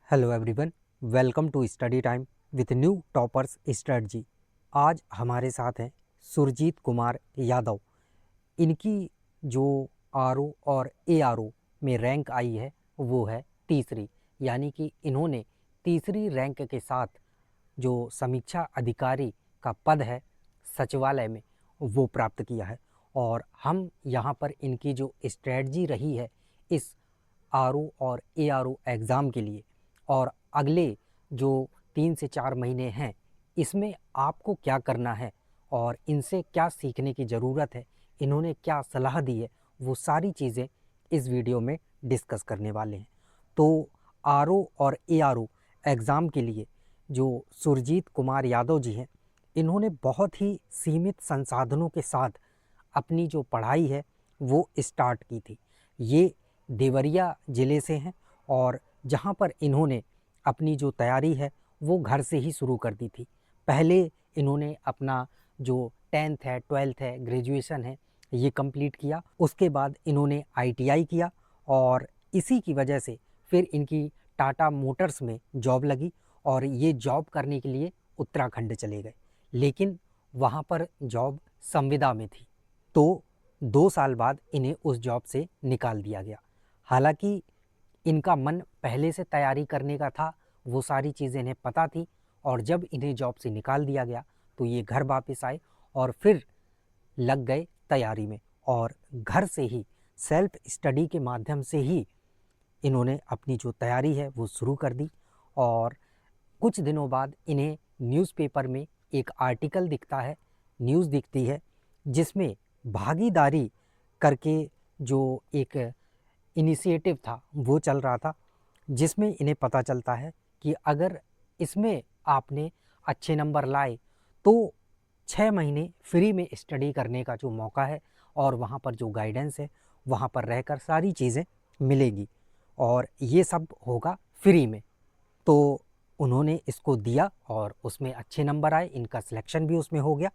Hello everyone, welcome to study time with new toppers strategy. आज हमारे साथ हैं सुरजीत कुमार यादव। इनकी जो आरओ और एआरओ में रैंक आई है वो है तीसरी, यानी कि इन्होंने तीसरी रैंक के साथ जो समीक्षा अधिकारी का पद है सचिवालय में वो प्राप्त किया है। और हम यहाँ पर इनकी जो स्ट्रेटजी रही है इस आरओ और एआरओ एग्ज़ाम के लिए और अगले जो 3 से 4 महीने हैं इसमें आपको क्या करना है और इनसे क्या सीखने की ज़रूरत है, इन्होंने क्या सलाह दी है, वो सारी चीज़ें इस वीडियो में डिस्कस करने वाले हैं। तो आरओ और एआरओ एग्ज़ाम के लिए जो सुरजीत कुमार यादव जी हैं, इन्होंने बहुत ही सीमित संसाधनों के साथ अपनी जो पढ़ाई है वो स्टार्ट की थी। ये देवरिया ज़िले से हैं और जहाँ पर इन्होंने अपनी जो तैयारी है वो घर से ही शुरू कर दी थी। पहले इन्होंने अपना जो 10th है, 12th है, ग्रेजुएशन है, ये कंप्लीट किया। उसके बाद इन्होंने आईटीआई किया और इसी की वजह से फिर इनकी टाटा मोटर्स में जॉब लगी और ये जॉब करने के लिए उत्तराखंड चले गए, लेकिन वहाँ पर जॉब संविदा में थी। तो 2 साल बाद इन्हें उस जॉब से निकाल दिया गया। हालांकि इनका मन पहले से तैयारी करने का था, वो सारी चीज़ें इन्हें पता थी और जब इन्हें जॉब से निकाल दिया गया तो ये घर वापस आए और फिर लग गए तैयारी में और घर से ही सेल्फ स्टडी के माध्यम से ही इन्होंने अपनी जो तैयारी है वो शुरू कर दी। और कुछ दिनों बाद इन्हें न्यूज़पेपर में एक आर्टिकल दिखता है, न्यूज़ दिखती है, जिसमें भागीदारी करके जो एक इनिशिएटिव था वो चल रहा था, जिसमें इन्हें पता चलता है कि अगर इसमें आपने अच्छे नंबर लाए तो 6 महीने फ्री में स्टडी करने का जो मौका है और वहाँ पर जो गाइडेंस है वहाँ पर रहकर सारी चीज़ें मिलेगी और ये सब होगा फ्री में। तो उन्होंने इसको दिया और उसमें अच्छे नंबर आए, इनका सिलेक्शन भी उसमें हो गया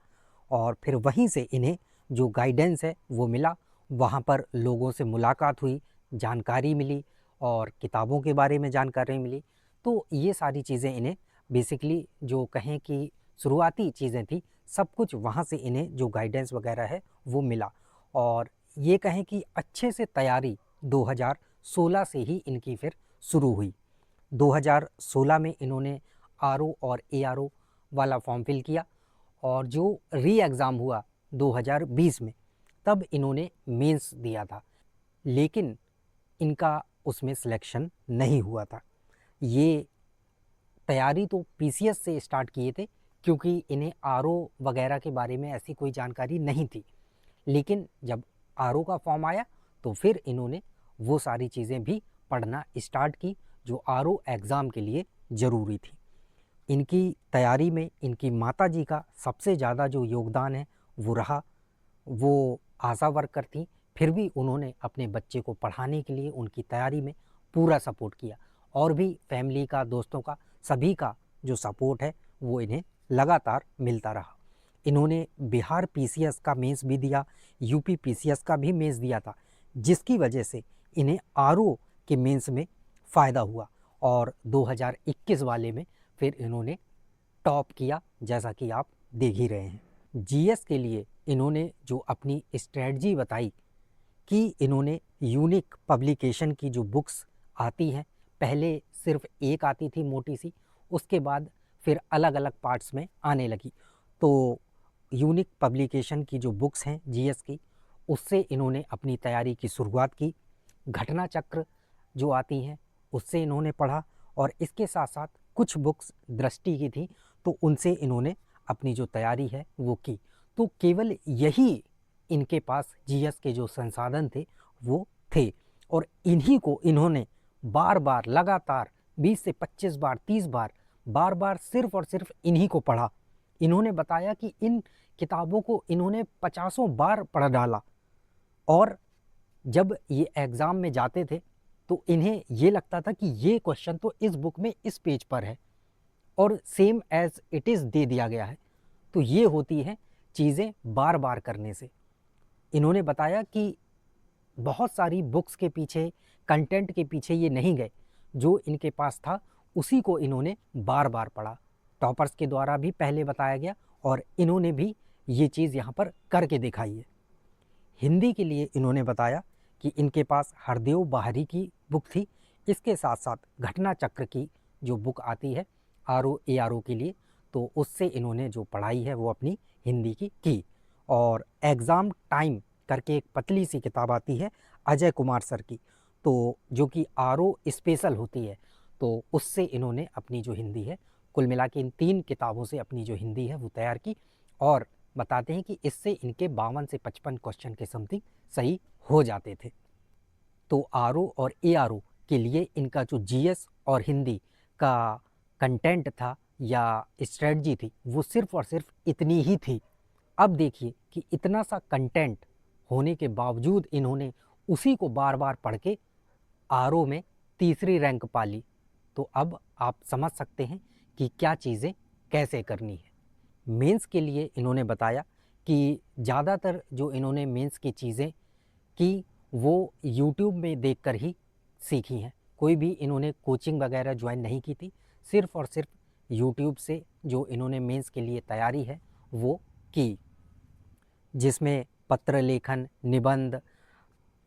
और फिर वहीं से इन्हें जो गाइडेंस है वो मिला। वहाँ पर लोगों से मुलाकात हुई, जानकारी मिली और किताबों के बारे में जानकारी मिली। तो ये सारी चीज़ें इन्हें बेसिकली जो कहें कि शुरुआती चीज़ें थी, सब कुछ वहाँ से इन्हें जो गाइडेंस वगैरह है वो मिला। और ये कहें कि अच्छे से तैयारी 2016 से ही इनकी फिर शुरू हुई। 2016 में इन्होंने आरओ और एआरओ वाला फॉर्म फिल किया और जो री एग्ज़ाम हुआ 2020 में तब इन्होंने मेंस दिया था, लेकिन इनका उसमें सिलेक्शन नहीं हुआ था। ये तैयारी तो पीसीएस से स्टार्ट किए थे क्योंकि इन्हें आरओ वगैरह के बारे में ऐसी कोई जानकारी नहीं थी, लेकिन जब आरओ का फॉर्म आया तो फिर इन्होंने वो सारी चीज़ें भी पढ़ना स्टार्ट की जो आरओ एग्ज़ाम के लिए ज़रूरी थी। इनकी तैयारी में इनकी माताजी का सबसे ज़्यादा जो योगदान है वो रहा। वो आशा वर्कर थी, फिर भी उन्होंने अपने बच्चे को पढ़ाने के लिए उनकी तैयारी में पूरा सपोर्ट किया और भी फैमिली का, दोस्तों का, सभी का जो सपोर्ट है वो इन्हें लगातार मिलता रहा। इन्होंने बिहार पीसीएस का मेंस भी दिया, यूपी पीसीएस का भी मेंस दिया था, जिसकी वजह से इन्हें आरओ के मेंस में फ़ायदा हुआ और 2021 वाले में फिर इन्होंने टॉप किया, जैसा कि आप देख ही रहे हैं। जीएस के लिए इन्होंने जो अपनी स्ट्रेटजी बताई कि इन्होंने यूनिक पब्लिकेशन की जो बुक्स आती हैं, पहले सिर्फ एक आती थी मोटी सी, उसके बाद फिर अलग अलग पार्ट्स में आने लगी। तो यूनिक पब्लिकेशन की जो बुक्स हैं जीएस की, उससे इन्होंने अपनी तैयारी की शुरुआत की। घटना चक्र जो आती हैं उससे इन्होंने पढ़ा और इसके साथ साथ कुछ बुक्स दृष्टि की थी तो उनसे इन्होंने अपनी जो तैयारी है वो की। तो केवल यही इनके पास जीएस के जो संसाधन थे वो थे और इन्हीं को इन्होंने बार बार लगातार 20 से 25 बार, 30 बार बार सिर्फ और सिर्फ इन्हीं को पढ़ा। इन्होंने बताया कि इन किताबों को इन्होंने 50 बार पढ़ डाला और जब ये एग्ज़ाम में जाते थे तो इन्हें ये लगता था कि ये क्वेश्चन तो इस बुक में इस पेज पर है और सेम एज इट इज़ दे दिया गया है। तो ये होती हैं चीज़ें बार बार करने से। इन्होंने बताया कि बहुत सारी बुक्स के पीछे, कंटेंट के पीछे ये नहीं गए, जो इनके पास था उसी को इन्होंने बार बार पढ़ा। टॉपर्स के द्वारा भी पहले बताया गया और इन्होंने भी ये चीज़ यहाँ पर करके दिखाई है। हिंदी के लिए इन्होंने बताया कि इनके पास हरदेव बाहरी की बुक थी, इसके साथ साथ घटना चक्र की जो बुक आती है RO ARO के लिए, तो उससे इन्होंने जो पढ़ाई है वो अपनी हिंदी की। और एग्ज़ाम टाइम करके एक पतली सी किताब आती है अजय कुमार सर की, तो जो कि RO स्पेशल होती है, तो उससे इन्होंने अपनी जो हिंदी है, कुल मिला के इन 3 किताबों से अपनी जो हिंदी है वो तैयार की। और बताते हैं कि इससे इनके 52 से 55 क्वेश्चन के समथिंग सही हो जाते थे। तो RO और ARO के लिए इनका जो GS और हिंदी का कंटेंट था या स्ट्रेटजी थी, वो सिर्फ और सिर्फ इतनी ही थी। अब देखिए कि इतना सा कंटेंट होने के बावजूद इन्होंने उसी को बार बार पढ़ के RO में तीसरी रैंक पा ली। तो अब आप समझ सकते हैं कि क्या चीज़ें कैसे करनी है। मेंस के लिए इन्होंने बताया कि ज़्यादातर जो इन्होंने मेंस की चीज़ें की वो यूट्यूब में देखकर ही सीखी हैं। कोई भी इन्होंने कोचिंग वगैरह ज्वाइन नहीं की थी, सिर्फ़ और सिर्फ यूट्यूब से जो इन्होंने मेंस के लिए तैयारी है वो की, जिसमें पत्र लेखन, निबंध,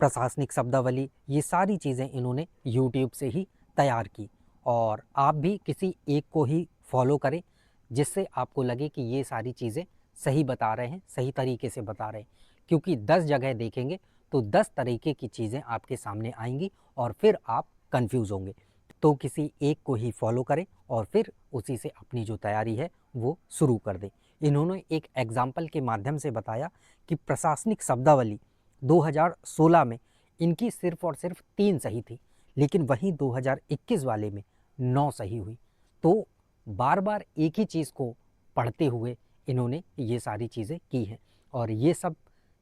प्रशासनिक शब्दावली, ये सारी चीज़ें इन्होंने यूट्यूब से ही तैयार की। और आप भी किसी एक को ही फॉलो करें जिससे आपको लगे कि ये सारी चीज़ें सही बता रहे हैं, सही तरीके से बता रहे हैं, क्योंकि 10 जगह देखेंगे तो 10 तरीके की चीज़ें आपके सामने आएंगी और फिर आप कंफ्यूज होंगे। तो किसी एक को ही फॉलो करें और फिर उसी से अपनी जो तैयारी है वो शुरू कर दें। इन्होंने एक एग्जाम्पल के माध्यम से बताया कि प्रशासनिक शब्दावली 2016 में इनकी सिर्फ और सिर्फ 3 सही थी, लेकिन वहीं 2021 वाले में 9 सही हुई। तो बार बार एक ही चीज़ को पढ़ते हुए इन्होंने ये सारी चीज़ें की हैं और ये सब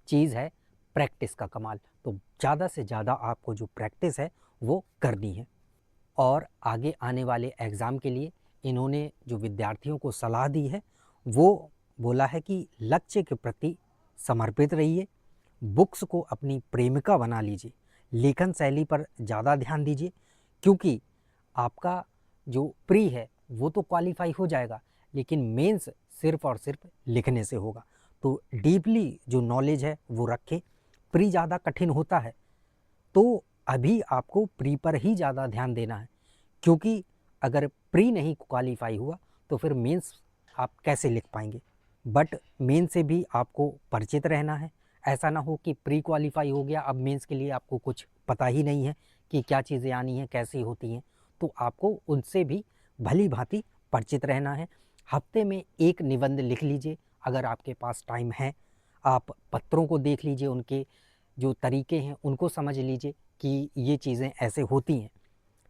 चीज़ है प्रैक्टिस का कमाल। तो ज़्यादा से ज़्यादा आपको जो प्रैक्टिस है वो करनी है। और आगे आने वाले एग्ज़ाम के लिए इन्होंने जो विद्यार्थियों को सलाह दी है वो बोला है कि लक्ष्य के प्रति समर्पित रहिए, बुक्स को अपनी प्रेमिका बना लीजिए, लेखन शैली पर ज़्यादा ध्यान दीजिए, क्योंकि आपका जो प्री है वो तो क्वालिफाई हो जाएगा, लेकिन मेंस सिर्फ और सिर्फ लिखने से होगा। तो डीपली जो नॉलेज है वो रखें। प्री ज़्यादा कठिन होता है तो अभी आपको प्री पर ही ज़्यादा ध्यान देना है, क्योंकि अगर प्री नहीं क्वालिफाई हुआ तो फिर मेंस आप कैसे लिख पाएंगे। बट मेंस से भी आपको परिचित रहना है। ऐसा ना हो कि प्री क्वालिफाई हो गया, अब मेंस के लिए आपको कुछ पता ही नहीं है कि क्या चीज़ें आनी हैं, कैसी होती हैं। तो आपको उनसे भी भली भांति परिचित रहना है। हफ्ते में एक निबंध लिख लीजिए अगर आपके पास टाइम है। आप पत्रों को देख लीजिए, उनके जो तरीके हैं उनको समझ लीजिए कि ये चीज़ें ऐसे होती हैं,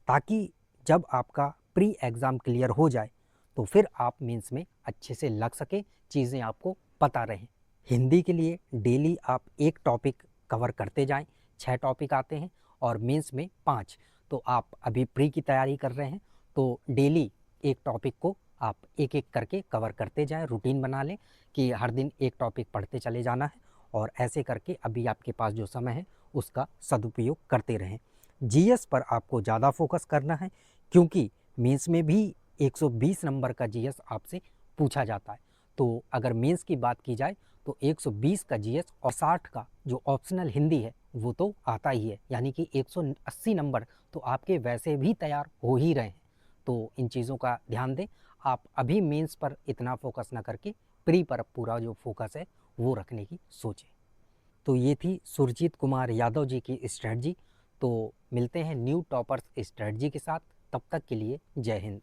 ताकि जब आपका प्री एग्ज़ाम क्लियर हो जाए तो फिर आप मेंस में अच्छे से लग सके, चीज़ें आपको पता रहें। हिंदी के लिए डेली आप एक टॉपिक कवर करते जाएं। 6 टॉपिक आते हैं और मेंस में 5। तो आप अभी प्री की तैयारी कर रहे हैं तो डेली एक टॉपिक को आप एक एक करके कवर करते जाएं। रूटीन बना लें कि हर दिन एक टॉपिक पढ़ते चले जाना है और ऐसे करके अभी आपके पास जो समय है उसका सदुपयोग करते रहें। जीएस पर आपको ज़्यादा फोकस करना है, क्योंकि मेंस में भी 120 नंबर का जीएस आपसे पूछा जाता है। तो अगर मेंस की बात की जाए तो 120 का जीएस और 60 का जो ऑप्शनल हिंदी है वो तो आता ही है, यानी कि 180 नंबर तो आपके वैसे भी तैयार हो ही रहे हैं। तो इन चीज़ों का ध्यान दें। आप अभी मेंस पर इतना फोकस ना करके प्री पर पूरा जो फोकस है वो रखने की सोचें। तो ये थी सुरजीत कुमार यादव जी की स्ट्रेटजी। तो मिलते हैं न्यू टॉपर्स स्ट्रेटजी के साथ, तब तक के लिए जय हिंद।